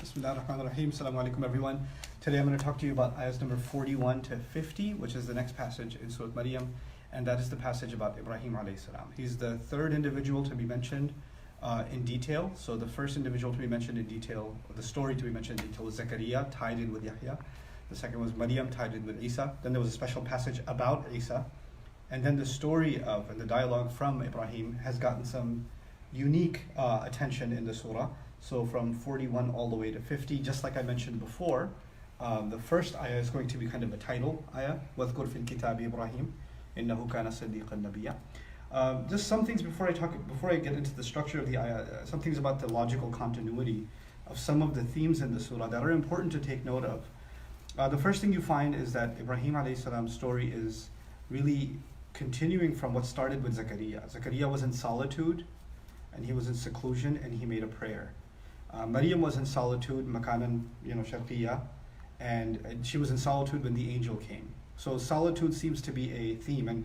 Bismillahirrahmanirrahim. Assalamu alaikum everyone. Today I'm going to talk to you about ayahs number 41 to 50, which is the next passage in Surah Maryam, and that is the passage about Ibrahim alayhi salam. He's the third individual to be mentioned in detail. So the first individual to be mentioned in detail, the story to be mentioned in detail, was Zakaria, tied in with Yahya. The second was Maryam, tied in with Isa. Then there was a special passage about Isa. And then the story of and the dialogue from Ibrahim has gotten some unique attention in the surah. So from 41 all the way to 50, just like I mentioned before, the first ayah is going to be kind of a title ayah, وَذْكُرْ فِي الْكِتَابِ إِبْرَاهِيمَ إِنَّهُ كَانَ صِدِّيقًا نَبِيًّا. Just some things before I get into the structure of the ayah, some things about the logical continuity of some of the themes in the surah that are important to take note of. The first thing you find is that Ibrahim alayhi salam's story is really continuing from what started with Zakaria. Zakaria was in solitude, and he was in seclusion, and he made a prayer. Maryam was in solitude, makanan, sharqiyya, and she was in solitude when the angel came. So solitude seems to be a theme, and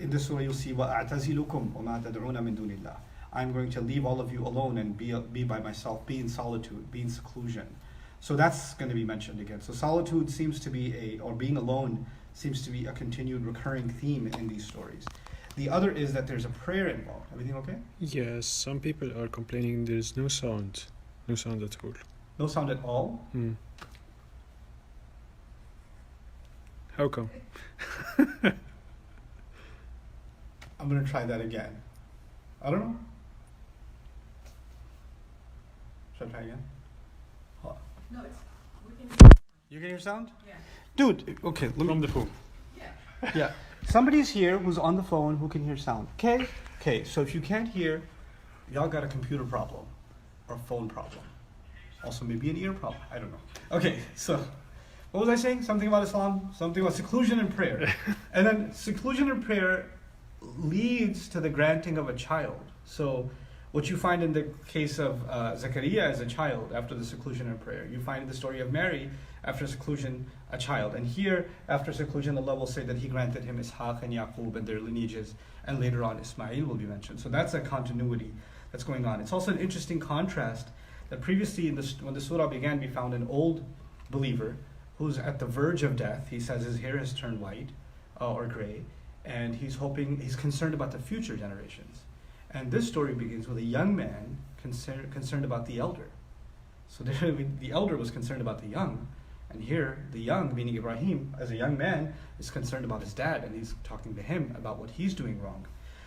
in this surah you'll see وَأَعْتَزِلُكُمْ وَمَا تَدْعُونَ مِن دُونِ اللَّهِ. I'm going to leave all of you alone and be by myself, be in solitude, be in seclusion. So that's going to be mentioned again. So solitude seems to be or being alone seems to be a continued recurring theme in these stories. The other is that there's a prayer involved. Everything okay? Yes, some people are complaining there's no sound at all. No sound at all? How come? I'm going to try that again. I don't know. Should I try again? No, we can. You can hear sound? Yeah. Dude, okay, From the phone. Yeah. Yeah. Somebody's here who's on the phone who can hear sound. Okay, so if you can't hear, y'all got a computer problem or a phone problem. Also maybe an ear problem. I don't know. Okay, so what was I saying? Something about Islam, something about seclusion and prayer. And then seclusion and prayer leads to the granting of a child. So what you find in the case of Zakaria as a child after the seclusion and prayer, you find in the story of Mary after seclusion a child. And here, after seclusion, Allah will say that He granted him Ishaq and Yaqub and their lineages, and later on Ismail will be mentioned. So that's a continuity that's going on. It's also an interesting contrast that previously when the surah began, we found an old believer who's at the verge of death. He says his hair has turned white or gray, and he's concerned about the future generations. And this story begins with a young man concerned about the elder. So the elder was concerned about the young, and here the young, meaning Ibrahim, as a young man, is concerned about his dad, and he's talking to him about what he's doing wrong.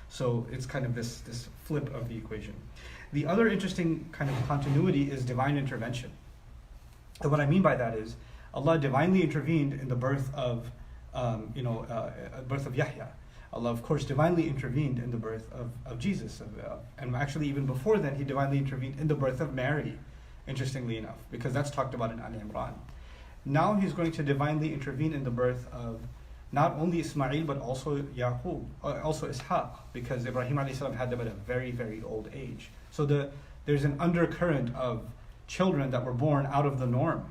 So it's kind of this flip of the equation. The other interesting kind of continuity is divine intervention. And what I mean by that is Allah divinely intervened in the birth of Yahya. Allah, of course, divinely intervened in the birth of Jesus. And actually, even before then, He divinely intervened in the birth of Mary, interestingly enough, because that's talked about in Al Imran. Now He's going to divinely intervene in the birth of not only Ismail, but also Yaqub, also Ishaq, because Ibrahim alayhi salam had them at a very, very old age. So there's an undercurrent of children that were born out of the norm,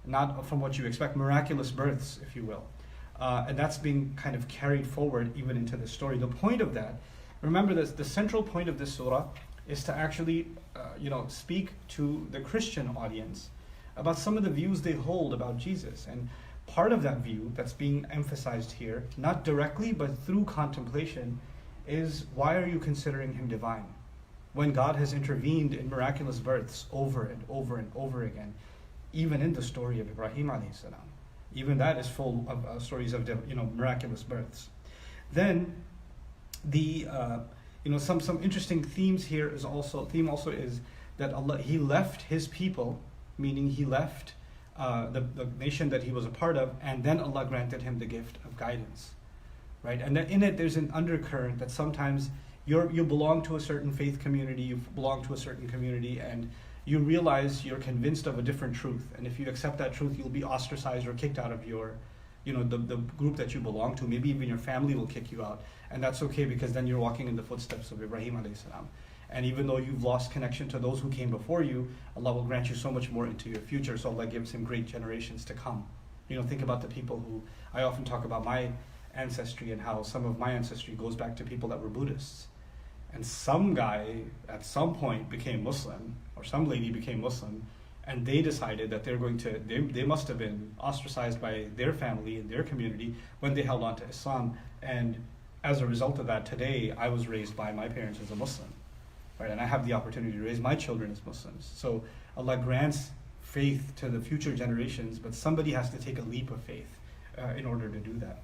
not from what you expect, miraculous births, if you will. And that's being kind of carried forward even into the story. The point of that, remember this, the central point of this surah is to actually, speak to the Christian audience about some of the views they hold about Jesus. And part of that view that's being emphasized here, not directly but through contemplation, is why are you considering Him divine? When God has intervened in miraculous births over and over and over again, even in the story of Ibrahim alayhi salam. Even that is full of stories of miraculous births. Then the some interesting themes here is also that Allah, He left His people, meaning He left the nation that He was a part of, and then Allah granted him the gift of guidance, right? And then in it there's an undercurrent that sometimes you belong to a certain faith community, you belong to a certain community, and you realize you're convinced of a different truth, and if you accept that truth, you'll be ostracized or kicked out of the group that you belong to. Maybe even your family will kick you out, and that's okay, because then you're walking in the footsteps of Ibrahim alayhi salam. And even though you've lost connection to those who came before you, Allah will grant you so much more into your future. So Allah gives him great generations to come. Think about the people who, I often talk about my ancestry and how some of my ancestry goes back to people that were Buddhists. And some guy at some point became Muslim, or some lady became Muslim, And they decided that they must have been ostracized by their family and their community when they held on to Islam. And as a result of that, today I was raised by my parents as a Muslim, right? And I have the opportunity to raise my children as Muslims. So Allah grants faith to the future generations, but somebody has to take a leap of faith in order to do that.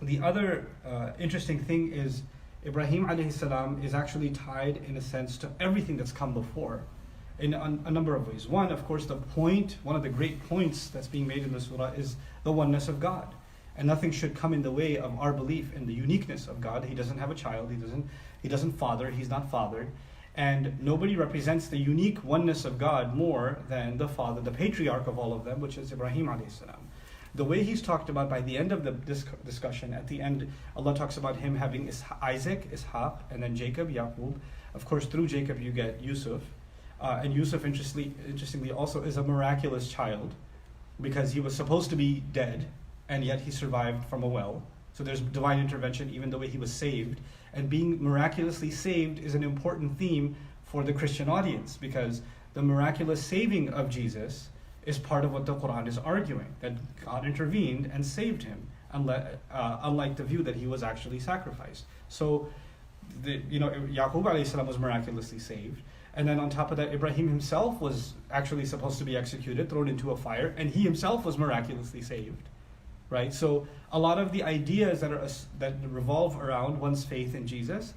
The other interesting thing is Ibrahim alayhi salam is actually tied in a sense to everything that's come before in a number of ways. One, of course, one of the great points that's being made in the surah is the oneness of God. And nothing should come in the way of our belief in the uniqueness of God. He doesn't have a child, he doesn't father, he's not fathered. And nobody represents the unique oneness of God more than the father, the patriarch of all of them, which is Ibrahim alayhi salam. The way he's talked about by the end of the discussion, at the end, Allah talks about him having Isaac, Ishaq, and then Jacob, Yaqub. Of course, through Jacob you get Yusuf. And Yusuf, interestingly, also is a miraculous child because he was supposed to be dead, and yet he survived from a well. So there's divine intervention, even the way he was saved. And being miraculously saved is an important theme for the Christian audience, because the miraculous saving of Jesus is part of what the Quran is arguing, that God intervened and saved him, unlike the view that he was actually sacrificed. So, Yaqub alayhi salam was miraculously saved. And then on top of that, Ibrahim himself was actually supposed to be executed, thrown into a fire, and he himself was miraculously saved. Right? So a lot of the ideas that revolve around one's faith in Jesus,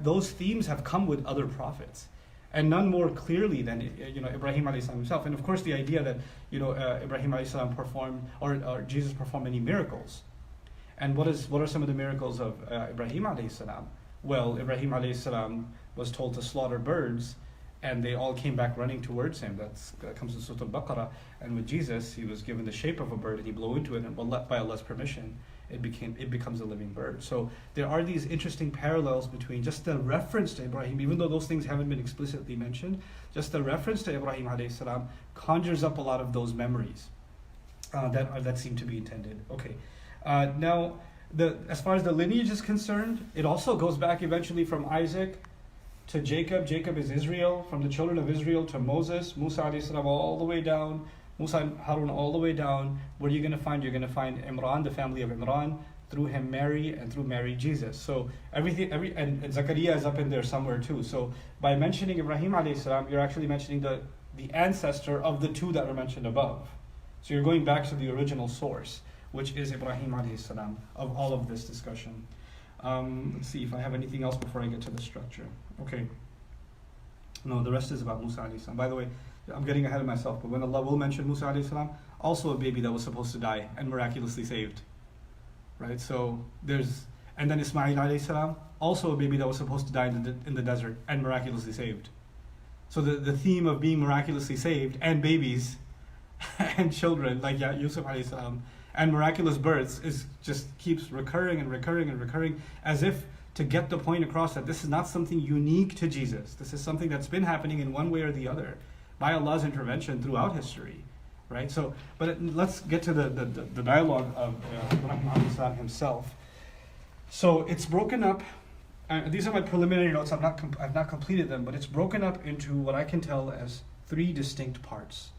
those themes have come with other prophets, and none more clearly than Ibrahim alayhi salam himself. And of course, the idea that Ibrahim alayhi salam performed or Jesus performed many miracles. And what are some of the miracles of Ibrahim alayhi salam? Well, Ibrahim alayhi salam was told to slaughter birds, and they all came back running towards him. That comes in Surah Al-Baqarah. And with Jesus, he was given the shape of a bird, and he blew into it, and by Allah's permission, it becomes a living bird. So there are these interesting parallels between just the reference to Ibrahim, even though those things haven't been explicitly mentioned. Just the reference to Ibrahim alayhi salam conjures up a lot of those memories that seem to be intended. Okay. Now, as far as the lineage is concerned, it also goes back eventually from Isaac to Jacob. Jacob is Israel, from the children of Israel to Moses, Musa alayhi salam all the way down, Musa and Harun all the way down. What are you going to find? You're going to find Imran, the family of Imran, through him Mary, and through Mary Jesus. So and Zakaria is up in there somewhere too. So by mentioning Ibrahim alayhi salam, you're actually mentioning the ancestor of the two that were mentioned above. So you're going back to the original source, which is Ibrahim alayhi salam, of all of this discussion. Let's see if I have anything else before I get to the structure. Okay. No, the rest is about Musa alayhi salam. By the way, I'm getting ahead of myself, but when Allah will mention Musa alayhi salam, also a baby that was supposed to die and miraculously saved. Right? So and then Ismail alayhi salam, also a baby that was supposed to die in the desert and miraculously saved. So the theme of being miraculously saved and babies and children like Yusuf alayhi salam and miraculous births just keeps recurring and recurring and recurring, as if to get the point across that this is not something unique to Jesus. This is something that's been happening in one way or the other by Allah's intervention throughout history, right? So, let's get to the dialogue of Ibrahim alayhi salam himself. So it's broken up. These are my preliminary notes. I've not completed them, but it's broken up into what I can tell as 3 distinct parts.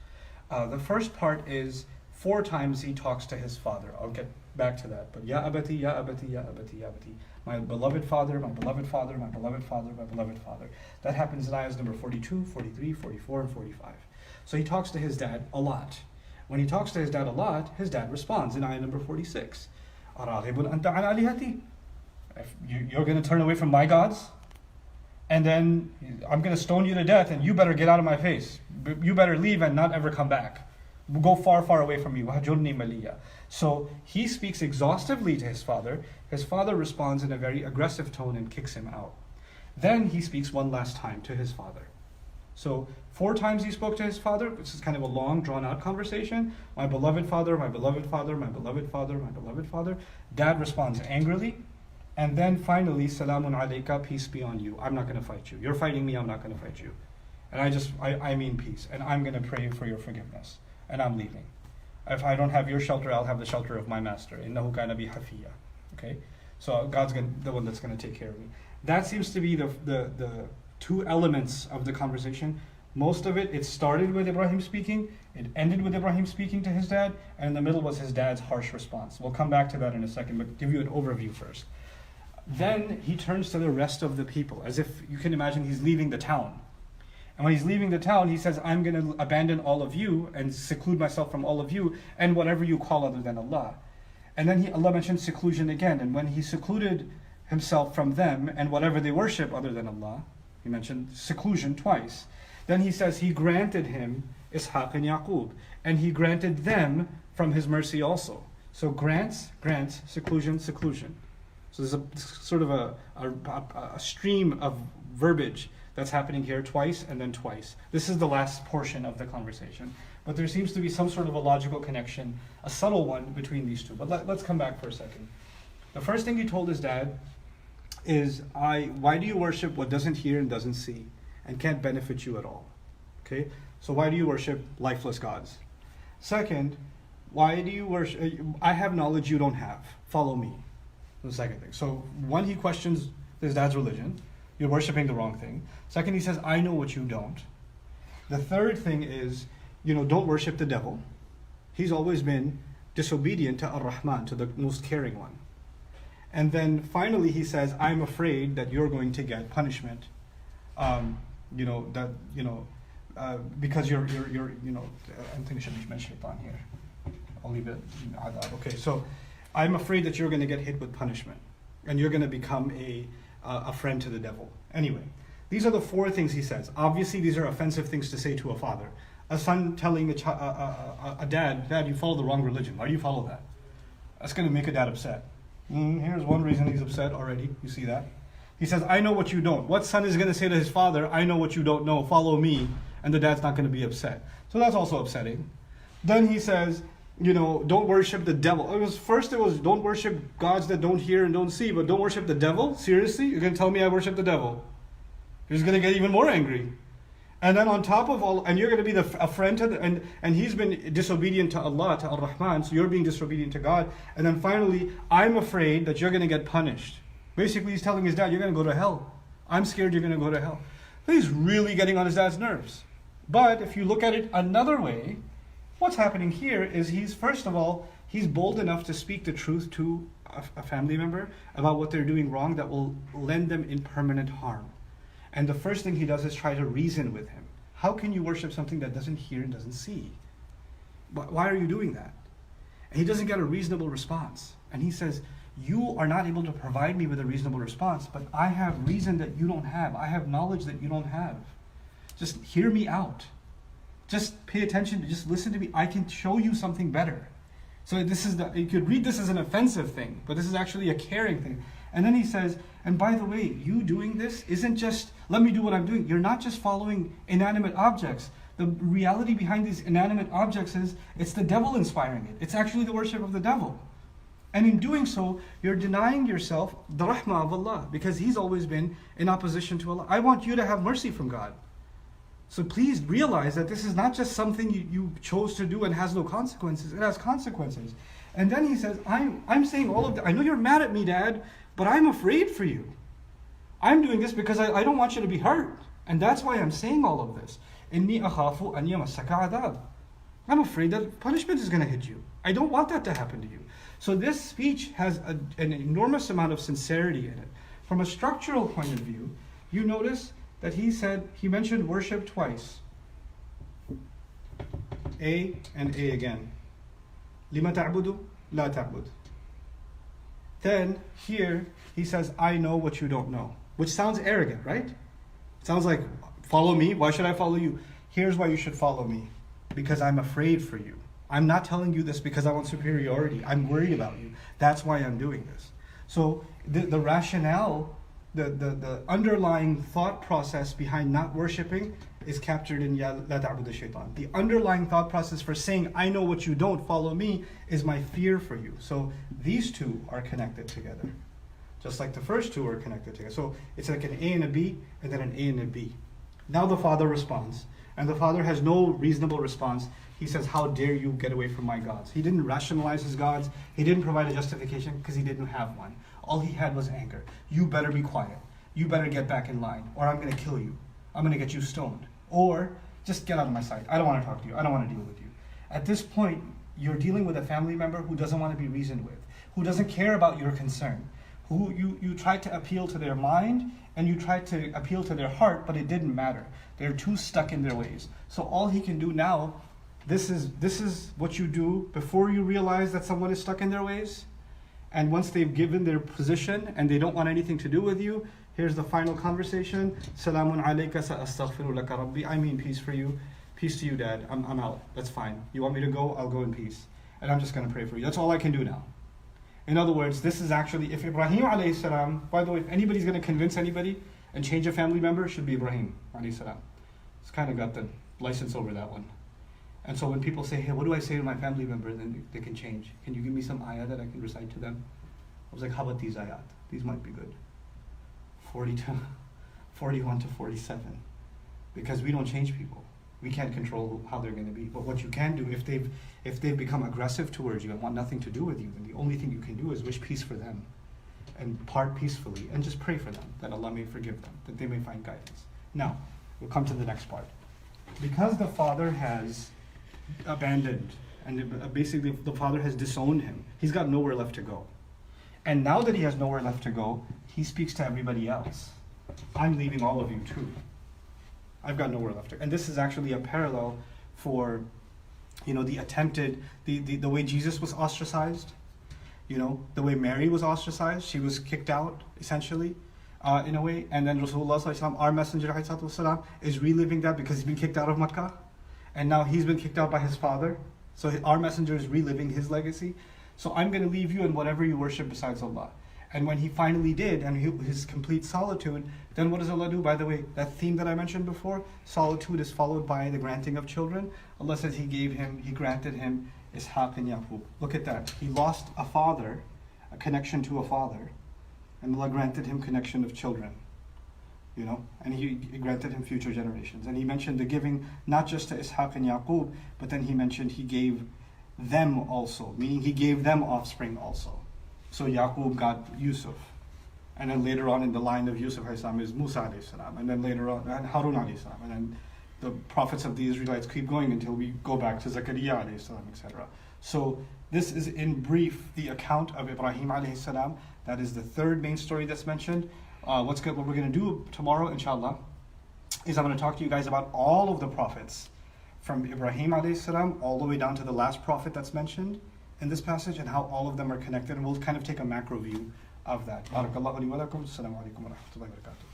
The first part is 4 times he talks to his father. I'll get back to that. But Ya abati, Ya abati, Ya abati, Ya abati. My beloved father, my beloved father, my beloved father, my beloved father. That happens in ayahs number 42, 43, 44, and 45. So he talks to his dad a lot. When he talks to his dad a lot, his dad responds in ayah number 46. Araghibun anta an alihati? You're going to turn away from my gods? And then I'm going to stone you to death, and you better get out of my face. You better leave and not ever come back. Go far, far away from me. Wahjurni maliya. So he speaks exhaustively to his father. His father responds in a very aggressive tone and kicks him out. Then he speaks one last time to his father. So 4 times he spoke to his father, which is kind of a long, drawn-out conversation. My beloved father, my beloved father, my beloved father, my beloved father. Dad responds angrily. And then finally, Salamun alayka, peace be on you. I'm not going to fight you. You're fighting me, I'm not going to fight you. And I mean peace. And I'm going to pray for your forgiveness. And I'm leaving. If I don't have your shelter, I'll have the shelter of my master. Innahu kana bi hafiya. Okay? So God's the one that's going to take care of me. That seems to be the 2 elements of the conversation. Most of it started with Ibrahim speaking, it ended with Ibrahim speaking to his dad, and in the middle was his dad's harsh response. We'll come back to that in a second, but give you an overview first. Then he turns to the rest of the people, as if you can imagine he's leaving the town. And when he's leaving the town, he says, I'm going to abandon all of you and seclude myself from all of you and whatever you call other than Allah. And then Allah mentions seclusion again. And when he secluded himself from them and whatever they worship other than Allah, he mentioned seclusion twice. Then he says he granted him Ishaq and Yaqub. And he granted them from his mercy also. So grants, seclusion. So there's a sort of a stream of verbiage that's happening here twice and then twice. This is the last portion of the conversation. But there seems to be some sort of a logical connection, a subtle one between these two. But let's come back for a second. The first thing he told his dad is, why do you worship what doesn't hear and doesn't see and can't benefit you at all? Okay? So why do you worship lifeless gods? Second, why do you worship, I have knowledge you don't have. Follow me. The second thing. So one, he questions his dad's religion. You're worshiping the wrong thing. Second, he says, I know what you don't. The third thing is, don't worship the devil. He's always been disobedient to Ar-Rahman, to the most caring one. And then finally he says, I'm afraid that you're going to get punishment. Because you're I think I should mention shaitan here. I'll leave it. Okay, so I'm afraid that you're going to get hit with punishment. And you're going to become a friend to the devil. Anyway, these are the four things he says. Obviously, these are offensive things to say to a father. A son telling a dad, you follow the wrong religion. Why do you follow that? That's going to make a dad upset. Here's one reason he's upset already. You see that? He says, I know what you don't. What son is going to say to his father, I know what you don't know, follow me, and the dad's not going to be upset. So that's also upsetting. Then he says, don't worship the devil. It was don't worship gods that don't hear and don't see, but don't worship the devil? Seriously? You're going to tell me I worship the devil? He's going to get even more angry. And then on top of all, and you're going to be a friend to and he's been disobedient to Allah, to Ar-Rahman, so you're being disobedient to God. And then finally, I'm afraid that you're going to get punished. Basically, he's telling his dad, you're going to go to hell. I'm scared you're going to go to hell. He's really getting on his dad's nerves. But if you look at it another way, what's happening here is he's bold enough to speak the truth to a family member about what they're doing wrong that will land them in permanent harm. And the first thing he does is try to reason with him. How can you worship something that doesn't hear and doesn't see? Why are you doing that? And he doesn't get a reasonable response. And he says, you are not able to provide me with a reasonable response, but I have reason that you don't have. I have knowledge that you don't have. Just hear me out. Just pay attention, just listen to me. I can show you something better. So you could read this as an offensive thing, but this is actually a caring thing. And then he says, and by the way, you doing this isn't just, let me do what I'm doing. You're not just following inanimate objects. The reality behind these inanimate objects is, it's the devil inspiring it. It's actually the worship of the devil. And in doing so, you're denying yourself the rahmah of Allah, because He's always been in opposition to Allah. I want you to have mercy from God. So please realize that this is not just something you chose to do and has no consequences. It has consequences. And then he says, I'm saying all of that. I know you're mad at me, Dad, but I'm afraid for you. I'm doing this because I don't want you to be hurt. And that's why I'm saying all of this. إِنِّي أَخَافُ أَنْ يَمَسَّكَ عَذَابٌ. I'm afraid that punishment is going to hit you. I don't want that to happen to you. So this speech has an enormous amount of sincerity in it. From a structural point of view, you notice that he mentioned worship twice. A and A again. لِمَ تَعْبُدُ لَا تَعْبُدُ. Then here he says, I know what you don't know. Which sounds arrogant, right? It sounds like, follow me? Why should I follow you? Here's why you should follow me. Because I'm afraid for you. I'm not telling you this because I want superiority. I'm worried about you. That's why I'm doing this. So the rationale, the underlying thought process behind not worshipping is captured in Ya La Ta'budu Shaitan. The underlying thought process for saying, I know what you don't, follow me, is my fear for you. So these two are connected together. Just like the first two are connected together. So it's like an A and a B, and then an A and a B. Now the father responds. And the father has no reasonable response. He says, how dare you get away from my gods? He didn't rationalize his gods. He didn't provide a justification because he didn't have one. All he had was anger. You better be quiet. You better get back in line, or I'm going to kill you. I'm going to get you stoned. Or just get out of my sight. I don't want to talk to you. I don't want to deal with you. At this point, you're dealing with a family member who doesn't want to be reasoned with, who doesn't care about your concern, who you tried to appeal to their mind and you tried to appeal to their heart, but it didn't matter. They're too stuck in their ways. So all he can do now, this is what you do before you realize that someone is stuck in their ways. And once they've given their position and they don't want anything to do with you, here's the final conversation. Salamun alayka sa'astaghfiru laka rabbi. I mean peace for you. Peace to you, Dad. I'm out. That's fine. You want me to go? I'll go in peace. And I'm just going to pray for you. That's all I can do now. In other words, this is actually, if Ibrahim alayhi salam, by the way, if anybody's going to convince anybody and change a family member, it should be Ibrahim alayhi salam. It's kind of got the license over that one. And so when people say, hey, what do I say to my family member? Then they can change. Can you give me some ayah that I can recite to them? I was like, how about these ayat? These might be good. 41 to 47. Because we don't change people. We can't control how they're going to be. But what you can do, if they've become aggressive towards you and want nothing to do with you, then the only thing you can do is wish peace for them and part peacefully and just pray for them that Allah may forgive them, that they may find guidance. Now, we'll come to the next part. Because the father has abandoned and basically the father has disowned him, he's got nowhere left to go. And now that he has nowhere left to go, he speaks to everybody else. I'm leaving all of you too. I've got nowhere left to. And this is actually a parallel for, the attempted, the way Jesus was ostracized, the way Mary was ostracized. She was kicked out, essentially, in a way. And then Rasulullah sallallahu alaihi wasallam, our messenger ﷺ, is reliving that because he's been kicked out of Makkah. And now he's been kicked out by his father. So our messenger is reliving his legacy. So I'm going to leave you in whatever you worship besides Allah. And when he finally did, and his complete solitude, then what does Allah do? By the way, that theme that I mentioned before, solitude is followed by the granting of children. Allah says He granted him Ishaq and Yaqub. Look at that. He lost a father, a connection to a father, and Allah granted him connection of children. And he granted him future generations. And He mentioned the giving not just to Ishaq and Yaqub, but then He mentioned He gave them also, meaning He gave them offspring also. So Yaqub got Yusuf. And then later on in the line of Yusuf is Musa alayhi salam. And then later on, and Harun alayhi salam. And then the prophets of the Israelites keep going until we go back to Zakaria alayhi salam, etc. So this is in brief the account of Ibrahim alayhi salam. That is the third main story that's mentioned. What we're going to do tomorrow, inshallah, is I'm going to talk to you guys about all of the prophets from Ibrahim alayhi salam all the way down to the last prophet that's mentioned in this passage and how all of them are connected, and we'll kind of take a macro view of that. Barakallahu li wa lakum. Assalamu alaikum wa rahmatullahi wa barakatuh.